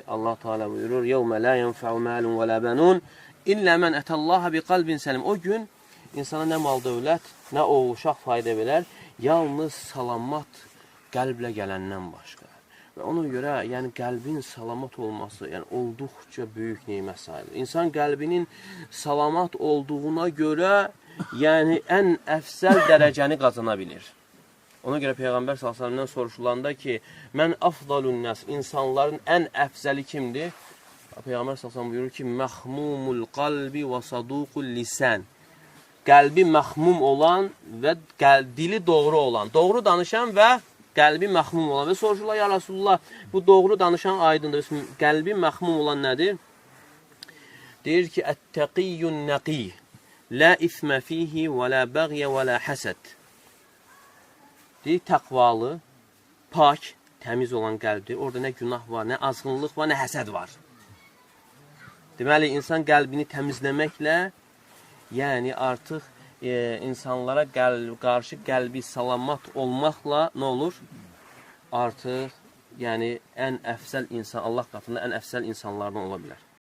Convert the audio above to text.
Allah Teala buyurur: "Yevme la yenfa'u malun ve la banun illa men etallaha bi kalbin selim." O gün insana nə mal dövlət, nə oğul uşaq fayda verər, yalnız salamat qəlblə gələndən başqa. Və ona görə, yəni qəlbin salamat olması, yəni olduqca böyük nemət sayılır. İnsan qəlbinin salamat olduğuna görə, yəni ən əfsəl dərəcəni qazana bilir. Ona görə Peyğəmbər s.ə.v-dən soruşulanda ki, mən afdalun nəs, insanların ən əfzəli kimdir? Peyğəmbər s.ə.v buyurur ki, məxmumul qalbi və saduqul lisən. Qəlbi məxmum olan və dili doğru olan, doğru danışan və qəlbi məxmum olan. Və soruşurlar, ya Rasulullah, bu doğru danışan aydındır. Qəlbi məxmum olan nədir? Deyir ki, ət-təqiyyun nəqiy, la ismə fihi və la bəğyə və la həsəd. Deyir, təqvalı, pak, təmiz olan qəlbdir. Orada nə günah var, nə azğınlıq var, nə həsəd var. Deməli, insan qəlbini təmizləməklə, yəni artıq insanlara qarşı qəlbi salamat olmaqla nə olur? Artıq yəni ən əfsəl insan, Allah qatında ən əfsəl insanlardan ola bilər.